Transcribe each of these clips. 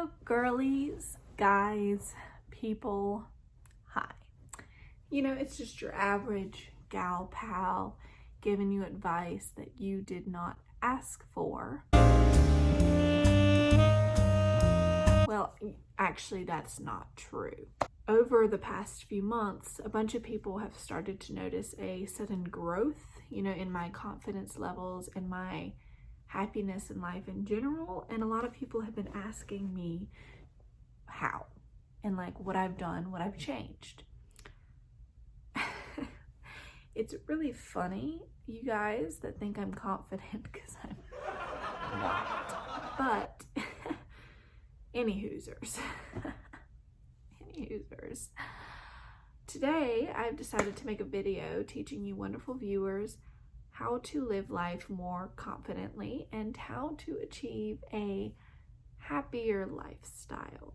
Hello, girlies, guys, people. Hi. You know, it's just your average gal pal giving you advice that you did not ask for. Well, actually, that's not true. Over the past few months, a bunch of people have started to notice a sudden growth, in my confidence levels and my happiness in life in general. And a lot of people have been asking me how and what I've done, what I've changed. It's really funny, you guys that think I'm confident, because I'm not. But anywhoosers. Today, I've decided to make a video teaching you wonderful viewers how to live life more confidently and how to achieve a happier lifestyle.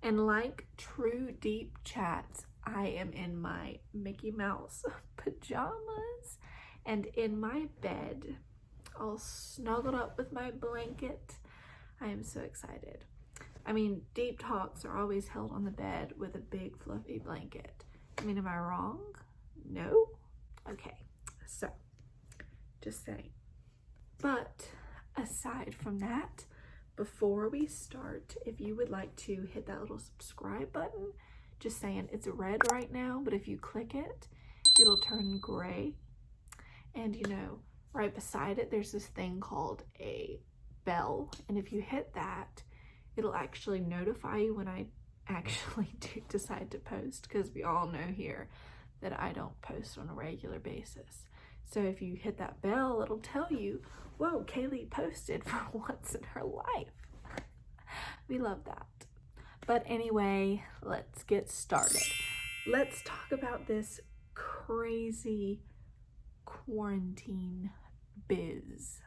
And like true deep chats, I am in my Mickey Mouse pajamas and in my bed, all snuggled up with my blanket. I am so excited. I mean, deep talks are always held on the bed with a big fluffy blanket. Am I wrong? No? Okay, so just saying. But aside from that, before we start, if you would like to hit that little subscribe button, just saying, it's red right now, but if you click it, it'll turn gray. And right beside it, there's this thing called a bell. And if you hit that, it'll actually notify you when I actually do decide to post, because we all know here that I don't post on a regular basis. So if you hit that bell, it'll tell you, whoa, Kaylee posted for once in her life. We love that. But anyway, let's get started. Let's talk about this crazy quarantine biz.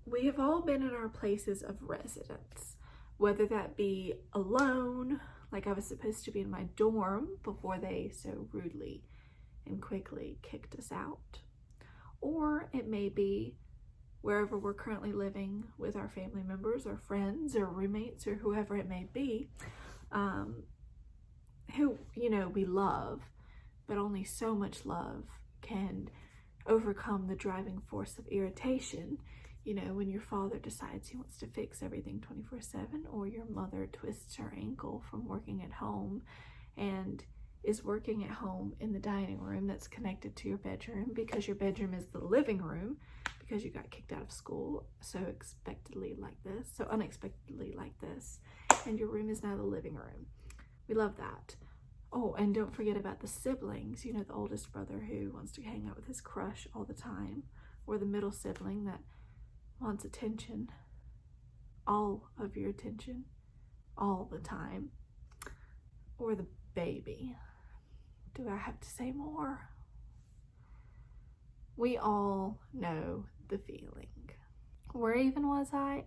We have all been in our places of residence, whether that be alone, like I was supposed to be in my dorm before they so rudely and quickly kicked us out, or it may be wherever we're currently living with our family members or friends or roommates or whoever it may be, who, we love, but only so much love can overcome the driving force of irritation. When your father decides he wants to fix everything 24/7, or your mother twists her ankle from working at home and is working at home in the dining room that's connected to your bedroom, because your bedroom is the living room, because you got kicked out of school so unexpectedly like this, and your room is now the living room. We love that. Oh, and don't forget about the siblings, the oldest brother who wants to hang out with his crush all the time, or the middle sibling that wants attention, all of your attention, all the time, or the baby. Do I have to say more? We all know the feeling. Where even was I?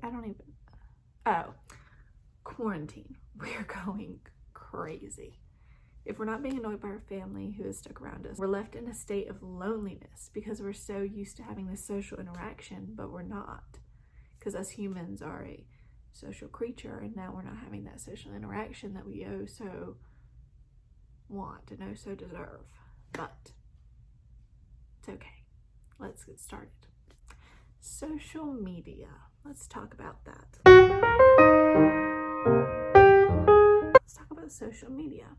Quarantine. We're going crazy. If we're not being annoyed by our family who is stuck around us, we're left in a state of loneliness because we're so used to having this social interaction, but we're not. Because us humans are a social creature, and now we're not having that social interaction that we so want and so deserve. But it's okay. Let's get started. Social media. Let's talk about that. Let's talk about social media.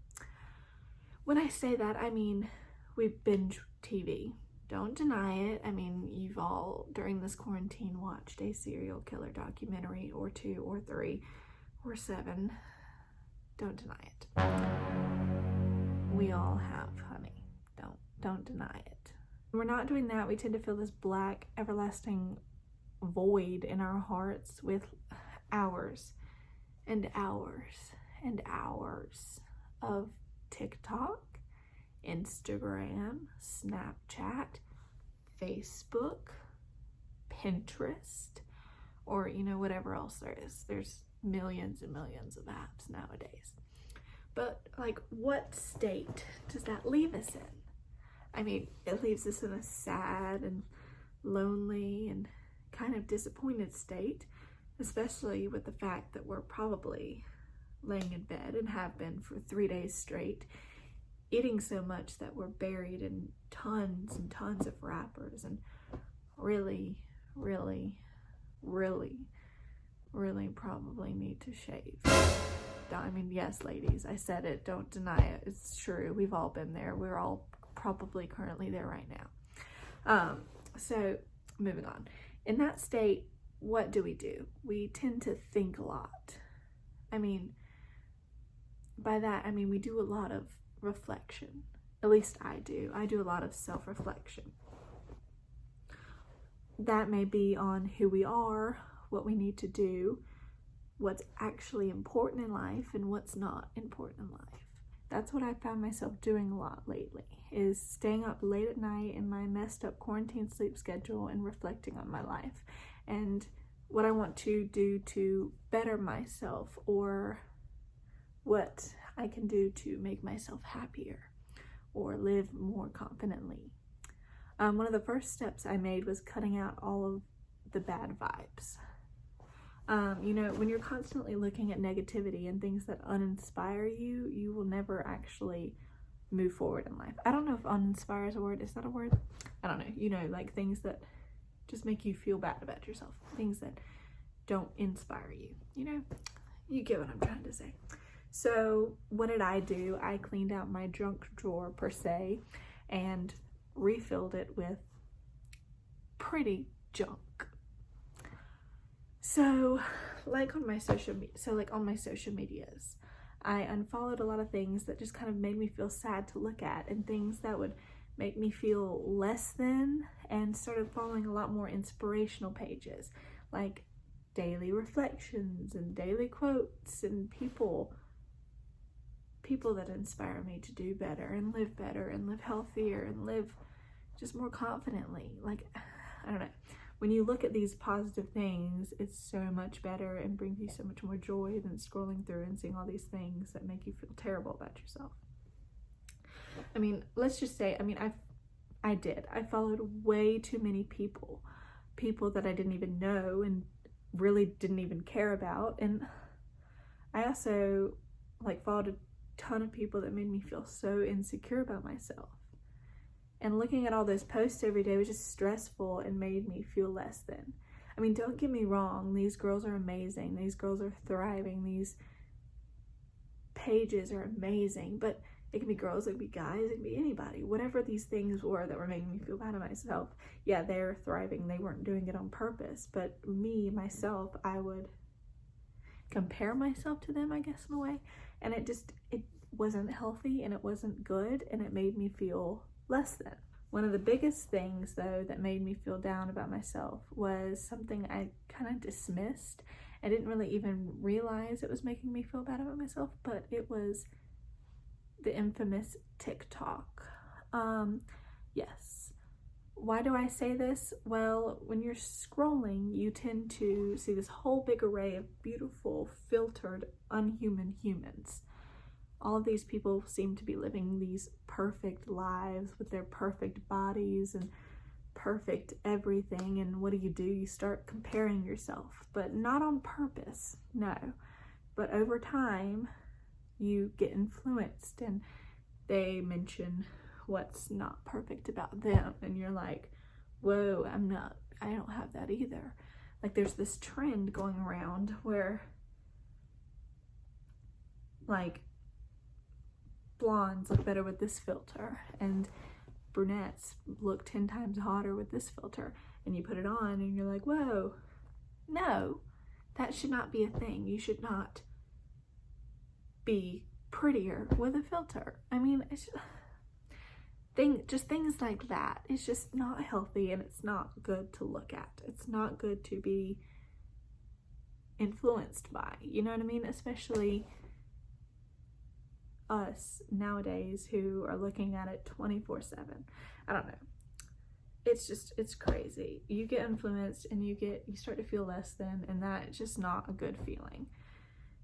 When I say that, I mean we binge TV. Don't deny it. You've all, during this quarantine, watched a serial killer documentary, or 2 or 3 or 7. Don't deny it. We all have, honey. Don't deny it. When we're not doing that, we tend to feel this black, everlasting void in our hearts with hours and hours and hours of TikTok, Instagram, Snapchat, Facebook, Pinterest, or whatever else there is. There's millions and millions of apps nowadays. But what state does that leave us in? It leaves us in a sad and lonely and kind of disappointed state, especially with the fact that we're probably laying in bed and have been for 3 days straight, eating so much that we're buried in tons and tons of wrappers and really, really, really, really probably need to shave. I mean, yes, ladies, I said it, don't deny it. It's true. We've all been there. We're all probably currently there right now. So moving on. In that state, what do? We tend to think a lot. I mean, by that, I mean we do a lot of reflection. At least I do. I do a lot of self-reflection. That may be on who we are, what we need to do, what's actually important in life, and what's not important in life. That's what I found myself doing a lot lately, is staying up late at night in my messed up quarantine sleep schedule and reflecting on my life and what I want to do to better myself, or what I can do to make myself happier or live more confidently. One of the first steps I made was cutting out all of the bad vibes. You know, when you're constantly looking at negativity and things that uninspire you, you will never actually move forward in life. I don't know if uninspire is a word. Is that a word? I don't know. You know, like things that just make you feel bad about yourself. Things that don't inspire you. You know, you get what I'm trying to say. So what did I do? I cleaned out my junk drawer per se and refilled it with pretty junk. So on my social medias, I unfollowed a lot of things that just kind of made me feel sad to look at, and things that would make me feel less than, and started following a lot more inspirational pages like daily reflections and daily quotes and people that inspire me to do better and live healthier and live just more confidently. Like, I don't know. When you look at these positive things, it's so much better and brings you so much more joy than scrolling through and seeing all these things that make you feel terrible about yourself. I mean, let's just say, I followed way too many people that I didn't even know and really didn't even care about. And I also followed a ton of people that made me feel so insecure about myself. And looking at all those posts every day was just stressful and made me feel less than. I mean, don't get me wrong, these girls are amazing. These girls are thriving. These pages are amazing. But it can be girls, it can be guys, it can be anybody. Whatever these things were that were making me feel bad about myself, yeah, they're thriving. They weren't doing it on purpose. But myself, I would compare myself to them, I guess, in a way. And it wasn't healthy, and it wasn't good, and it made me feel less than. One of the biggest things, though, that made me feel down about myself was something I kind of dismissed. I didn't really even realize it was making me feel bad about myself, but it was the infamous TikTok. Yes. Why do I say this? Well, when you're scrolling, you tend to see this whole big array of beautiful, filtered, unhuman humans. All of these people seem to be living these perfect lives with their perfect bodies and perfect everything. And what do? You start comparing yourself, but not on purpose, no. But over time, you get influenced, and they mention what's not perfect about them. And you're like, whoa, I don't have that either. Like, there's this trend going around where, blondes look better with this filter, and brunettes look 10 times hotter with this filter, and you put it on and you're like, whoa, no, that should not be a thing. You should not be prettier with a filter. I mean, it's just things like that. It's just not healthy, and it's not good to look at. It's not good to be influenced by, you know what I mean? Especially us nowadays who are looking at it 24/7. I don't know. It's crazy. You get influenced and you start to feel less than, and that's just not a good feeling.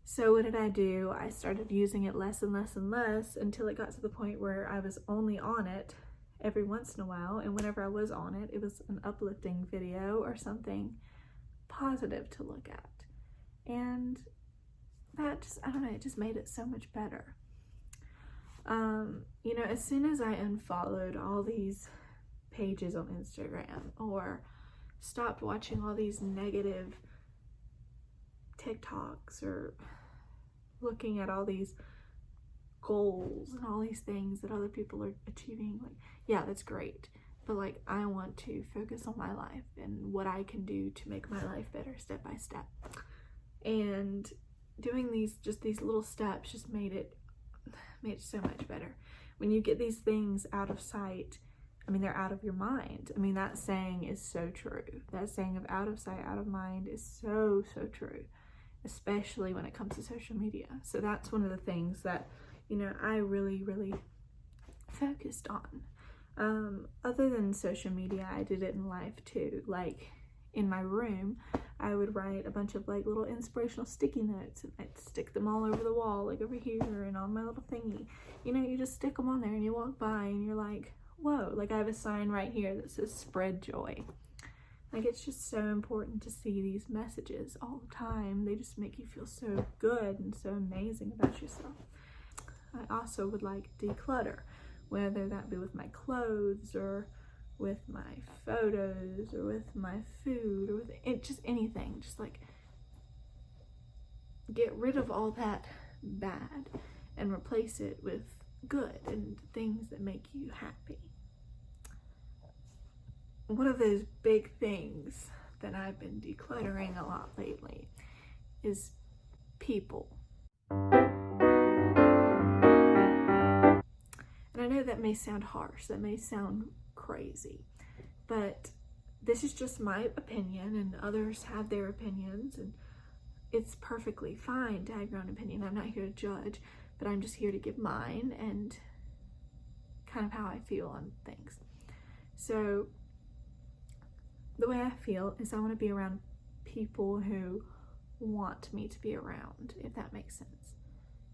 So what did I do? I started using it less and less and less until it got to the point where I was only on it every once in a while, and whenever I was on it, it was an uplifting video or something positive to look at. And that just, I don't know, it just made it so much better. You know, as soon as I unfollowed all these pages on Instagram or stopped watching all these negative TikToks or looking at all these goals and all these things that other people are achieving, like, yeah, that's great, but like, I want to focus on my life and what I can do to make my life better step by step. And doing these little steps just made it so much better. When you get these things out of sight, I mean, they're out of your mind. I mean, that saying is so true. That saying of out of sight, out of mind is so true, especially when it comes to social media. So that's one of the things that, you know, I really focused on. Other than social media, I did it in life too. Like, in my room, I would write a bunch of like little inspirational sticky notes, and I'd stick them all over the wall, like over here and on my little thingy. You know, you just stick them on there and you walk by and you're like, whoa, like I have a sign right here that says spread joy. Like, it's just so important to see these messages all the time. They just make you feel so good and so amazing about yourself. I also would like declutter, whether that be with my clothes or with my photos or with my food or with it, just anything. Just like get rid of all that bad and replace it with good and things that make you happy. One of those big things that I've been decluttering a lot lately is people. And I know that may sound harsh, that may sound crazy, but this is just my opinion, and others have their opinions, and it's perfectly fine to have your own opinion. I'm not here to judge, but I'm just here to give mine and kind of how I feel on things. So the way I feel is I want to be around people who want me to be around, if that makes sense.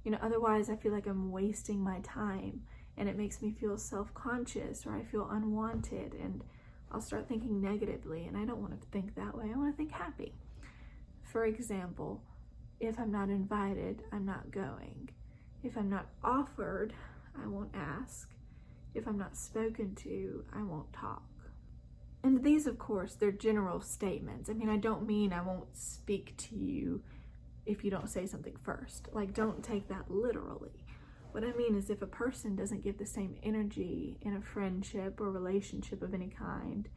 You know, otherwise I feel like I'm wasting my time, and it makes me feel self-conscious, or I feel unwanted, and I'll start thinking negatively, and I don't want to think that way. I want to think happy. For example, if I'm not invited, I'm not going. If I'm not offered, I won't ask. If I'm not spoken to, I won't talk. And these, of course, they're general statements. I mean, I don't mean I won't speak to you if you don't say something first. Like, don't take that literally. What I mean is, if a person doesn't give the same energy in a friendship or relationship of any kind,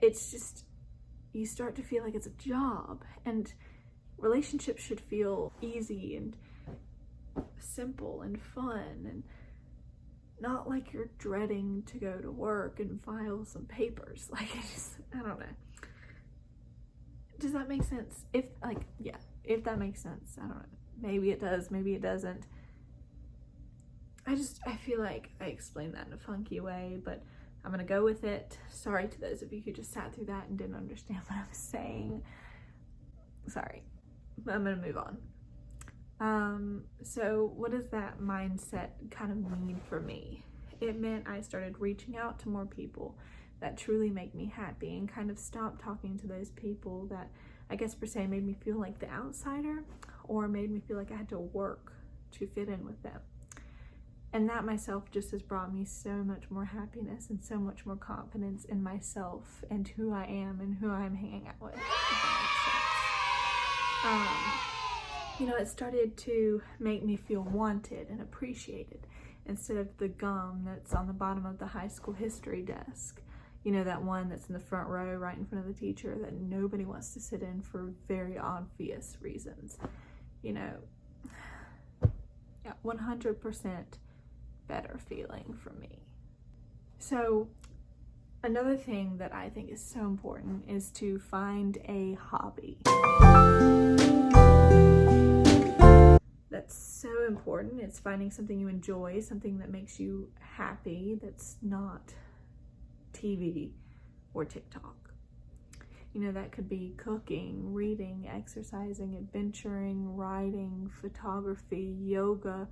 it's just, you start to feel like it's a job. And relationships should feel easy and simple and fun, and not like you're dreading to go to work and file some papers. Like, I don't know. Does that make sense? If that makes sense. I don't know. Maybe it does, maybe it doesn't. I feel like I explained that in a funky way, but I'm gonna go with it. Sorry to those of you who just sat through that and didn't understand what I was saying. Sorry. I'm gonna move on. So what does that mindset kind of mean for me? It meant I started reaching out to more people that truly make me happy, and kind of stopped talking to those people that, I guess per se, made me feel like the outsider, or made me feel like I had to work to fit in with them. And that myself just has brought me so much more happiness and so much more confidence in myself and who I am and who I'm hanging out with, if that makes sense. You know, it started to make me feel wanted and appreciated, instead of the gum that's on the bottom of the high school history desk. You know, that one that's in the front row right in front of the teacher that nobody wants to sit in for very obvious reasons. You know, yeah, 100% better feeling for me. So another thing that I think is so important is to find a hobby. That's so important. It's finding something you enjoy, something that makes you happy, that's not TV or TikTok. You know, that could be cooking, reading, exercising, adventuring, writing, photography, yoga,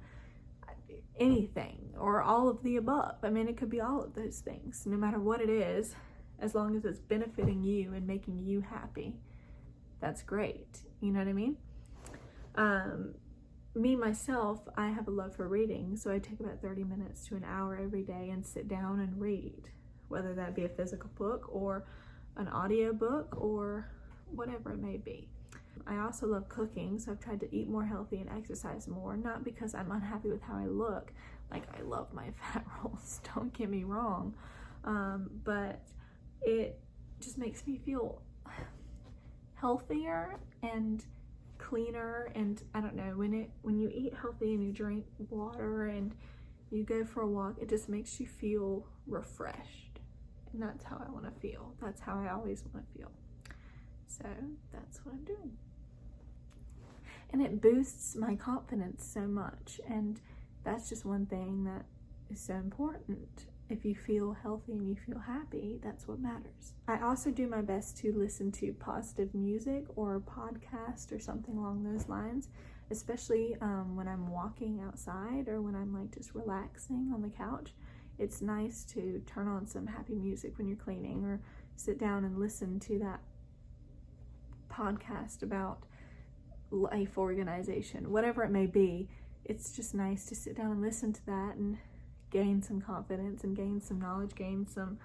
anything, or all of the above. I mean, it could be all of those things. No matter what it is, As long as it's benefiting you and making you happy, that's great. You know what I mean? Me, myself, I have a love for reading, so I take about 30 minutes to an hour every day and sit down and read, whether that be a physical book or an audio book or whatever it may be. I also love cooking, so I've tried to eat more healthy and exercise more, not because I'm unhappy with how I look. Like, I love my fat rolls, don't get me wrong, but it just makes me feel healthier and cleaner. And I don't know, when you eat healthy and you drink water and you go for a walk, it just makes you feel refreshed, and that's how I want to feel. That's how I always want to feel. So that's what I'm doing, and it boosts my confidence so much. And that's just one thing that is so important. If you feel healthy and you feel happy, that's what matters. I also do my best to listen to positive music or a podcast or something along those lines, especially when I'm walking outside or when I'm like just relaxing on the couch. It's nice to turn on some happy music when you're cleaning, or sit down and listen to that podcast about life organization, whatever it may be. It's just nice to sit down and listen to that and gain some confidence and gain some knowledge, gain some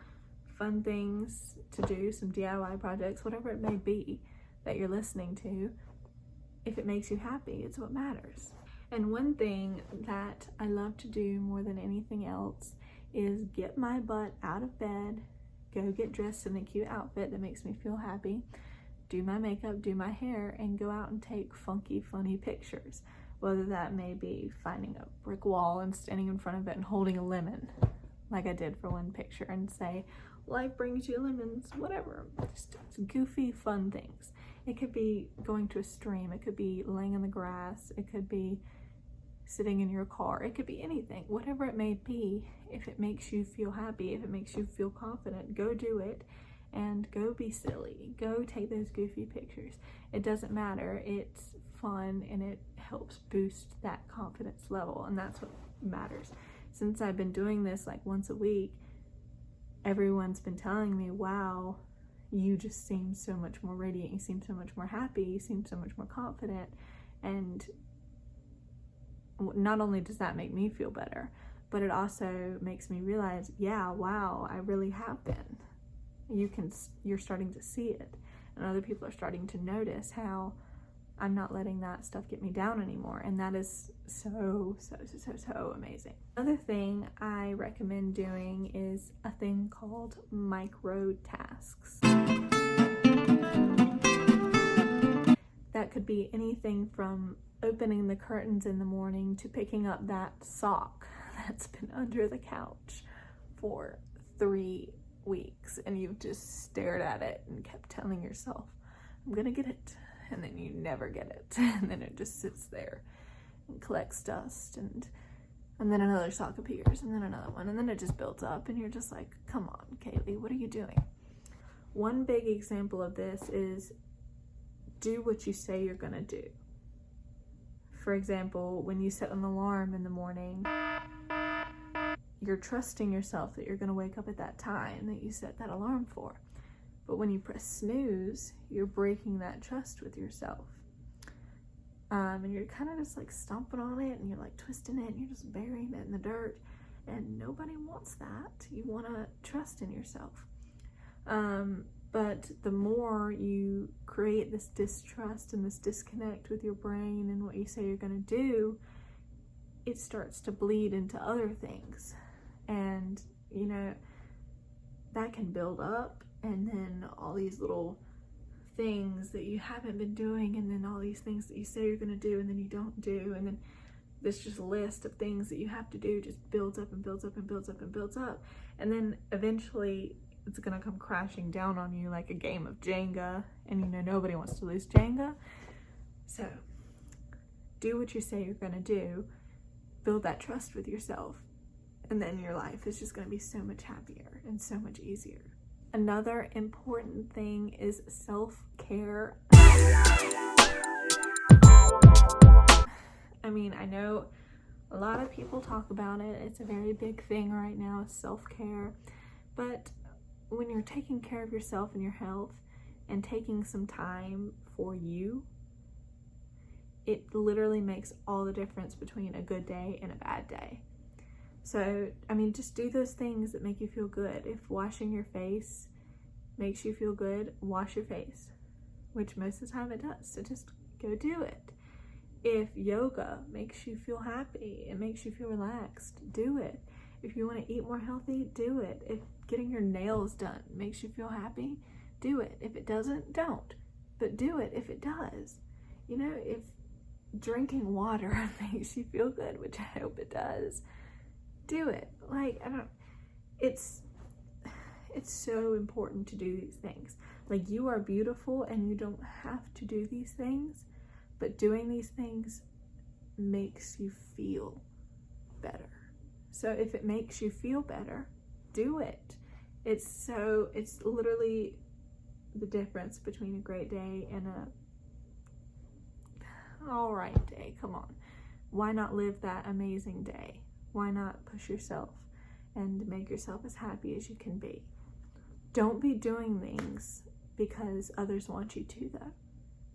fun things to do, some DIY projects, whatever it may be that you're listening to. If it makes you happy, it's what matters. And one thing that I love to do more than anything else is get my butt out of bed, go get dressed in a cute outfit that makes me feel happy, do my makeup, do my hair, and go out and take funky, funny pictures. Whether that may be finding a brick wall and standing in front of it and holding a lemon, like I did for one picture, and say, life brings you lemons, whatever. Just goofy, fun things. It could be going to a stream, it could be laying in the grass, it could be sitting in your car, it could be anything. Whatever it may be, if it makes you feel happy, if it makes you feel confident, go do it. And go be silly. Go take those goofy pictures. It doesn't matter. It's fun, and it helps boost that confidence level, and that's what matters. Since I've been doing this like once a week, everyone's been telling me, wow, you just seem so much more radiant, you seem so much more happy, you seem so much more confident. And not only does that make me feel better, but it also makes me realize, yeah, wow, I really have been. You're starting to see it, and other people are starting to notice how I'm not letting that stuff get me down anymore, and that is so amazing. Another thing I recommend doing is a thing called micro tasks. That could be anything from opening the curtains in the morning to picking up that sock that's been under the couch for 3 weeks, and you've just stared at it and kept telling yourself, I'm gonna get it, and then you never get it, and then it just sits there and collects dust, and then another sock appears, and then another one, and then it just builds up, and you're just like, come on, Kaylee, what are you doing? One big example of this is do what you say you're gonna do. For example, when you set an alarm in the morning, you're trusting yourself that you're going to wake up at that time that you set that alarm for. But when you press snooze, you're breaking that trust with yourself. And you're kind of just like stomping on it, and you're like twisting it, and you're just burying it in the dirt. And nobody wants that. You want to trust in yourself. But the more you create this distrust and this disconnect with your brain and what you say you're going to do, it starts to bleed into other things. And, you know, that can build up, and then all these little things that you haven't been doing, and then all these things that you say you're going to do and then you don't do, and then this just list of things that you have to do just builds up and builds up and builds up and builds up. And then eventually it's going to come crashing down on you like a game of Jenga, and you know nobody wants to lose Jenga. So do what you say you're going to do, build that trust with yourself, and then your life is just going to be so much happier and so much easier. Another important thing is self-care. I mean, I know a lot of people talk about it. It's a very big thing right now, self-care. But when you're taking care of yourself and your health and taking some time for you, it literally makes all the difference between a good day and a bad day. So, I mean, just do those things that make you feel good. If washing your face makes you feel good, wash your face, which most of the time it does. So just go do it. If yoga makes you feel happy, it makes you feel relaxed, do it. If you want to eat more healthy, do it. If getting your nails done makes you feel happy, do it. If it doesn't, don't. But do it if it does. You know, if drinking water makes you feel good, which I hope it does, do it. Like, it's so important to do these things. Like, you are beautiful and you don't have to do these things, but doing these things makes you feel better. So if it makes you feel better, do it. It's literally the difference between a great day and a all right day. Come on. Why not live that amazing day? Why not push yourself and make yourself as happy as you can be? Don't be doing things because others want you to, though.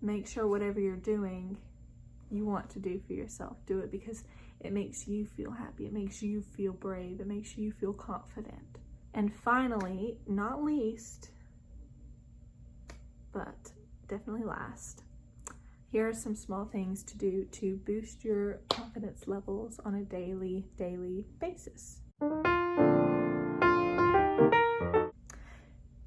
Make sure whatever you're doing, you want to do for yourself. Do it because it makes you feel happy. It makes you feel brave. It makes you feel confident. And finally, not least, but definitely last, here are some small things to do to boost your confidence levels on a daily basis.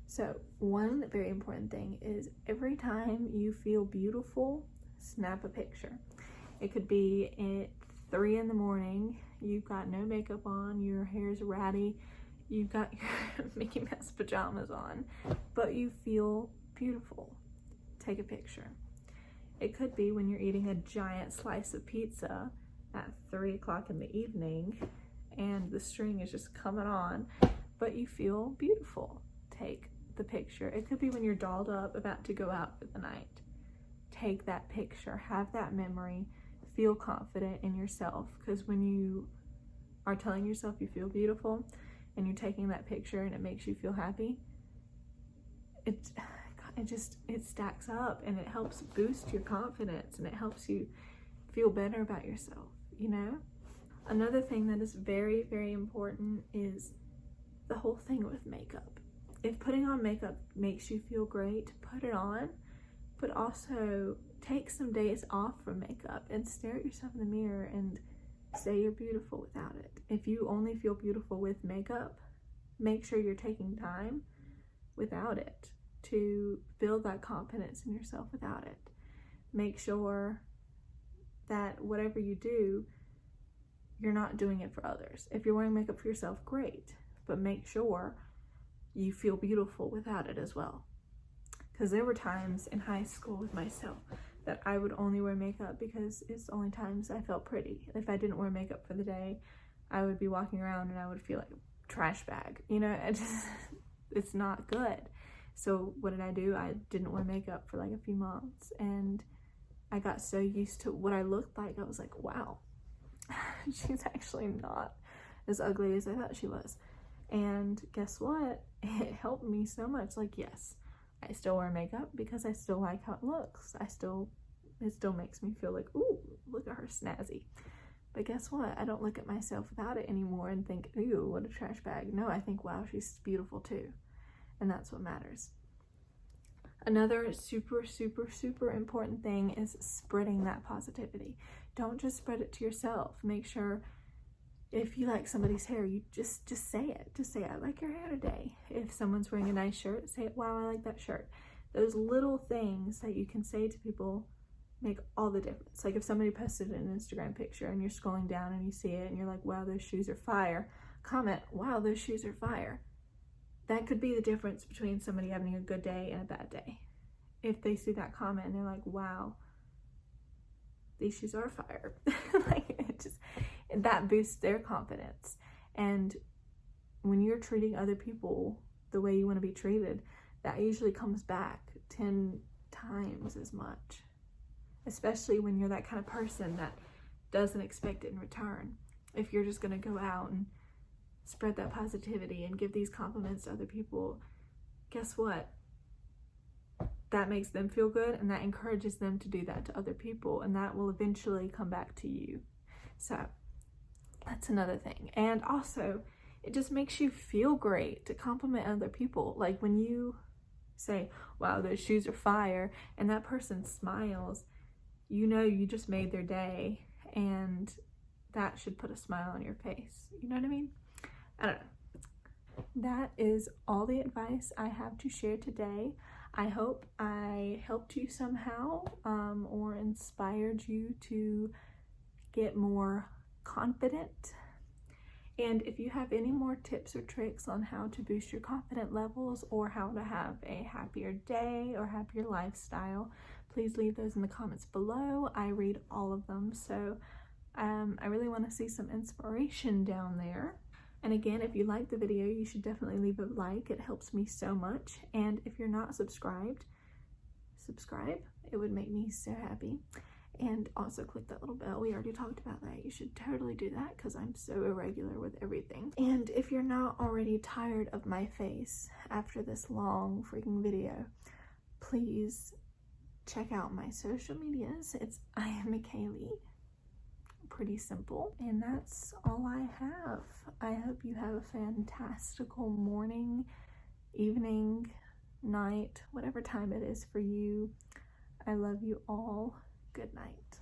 So one very important thing is every time you feel beautiful, snap a picture. It could be at 3 a.m, you've got no makeup on, your hair's ratty, you've got your Mickey Mouse pajamas on, but you feel beautiful. Take a picture. It could be when you're eating a giant slice of pizza at 3 o'clock in the evening and the string is just coming on, but you feel beautiful. Take the picture. It could be when you're dolled up about to go out for the night. Take that picture, have that memory, feel confident in yourself, because when you are telling yourself you feel beautiful and you're taking that picture and it makes you feel happy, it stacks up and it helps boost your confidence and it helps you feel better about yourself, you know? Another thing that is very, very important is the whole thing with makeup. If putting on makeup makes you feel great, put it on, but also take some days off from makeup and stare at yourself in the mirror and say you're beautiful without it. If you only feel beautiful with makeup, make sure you're taking time without it to build that confidence in yourself without it. Make sure that whatever you do, you're not doing it for others. If you're wearing makeup for yourself, great, but make sure you feel beautiful without it as well. Because there were times in high school with myself that I would only wear makeup because it's the only times I felt pretty. If I didn't wear makeup for the day, I would be walking around and I would feel like a trash bag. You know, it's not good. So what did I do? I didn't wear makeup for like a few months and I got so used to what I looked like. I was like, wow, she's actually not as ugly as I thought she was. And guess what? It helped me so much. Like, yes, I still wear makeup because I still like how it looks. It still makes me feel like, ooh, look at her snazzy. But guess what? I don't look at myself without it anymore and think, ooh, what a trash bag. No, I think, wow, she's beautiful too. And that's what matters. Another super, super, super important thing is spreading that positivity. Don't just spread it to yourself. Make sure if you like somebody's hair, you just say it. Just say, I like your hair today. If someone's wearing a nice shirt, say, wow, I like that shirt. Those little things that you can say to people make all the difference. Like if somebody posted an Instagram picture and you're scrolling down and you see it and you're like, wow, those shoes are fire. Comment, wow, those shoes are fire. That could be the difference between somebody having a good day and a bad day. If they see that comment and they're like, wow, these shoes are fire. That boosts their confidence. And when you're treating other people the way you want to be treated, that usually comes back 10 times as much. Especially when you're that kind of person that doesn't expect it in return. If you're just going to go out and spread that positivity and give these compliments to other people, guess what? That makes them feel good, and that encourages them to do that to other people, and that will eventually come back to you. So that's another thing. And also, it just makes you feel great to compliment other people. Like when you say, wow, those shoes are fire, and that person smiles, you know you just made their day, and that should put a smile on your face. You know what I mean? I don't know. That is all the advice I have to share today. I hope I helped you somehow, or inspired you to get more confident. And if you have any more tips or tricks on how to boost your confidence levels, or how to have a happier day or happier lifestyle, please leave those in the comments below. I read all of them, so I really want to see some inspiration down there. And again, if you like the video, you should definitely leave a like. It helps me so much. And if you're not subscribed, subscribe. It would make me so happy. And also click that little bell. We already talked about that. You should totally do that because I'm so irregular with everything. And if you're not already tired of my face after this long freaking video, please check out my social medias. It's I am McKaylee. Pretty simple. And that's all I have. I hope you have a fantastical morning, evening, night, whatever time it is for you. I love you all. Good night.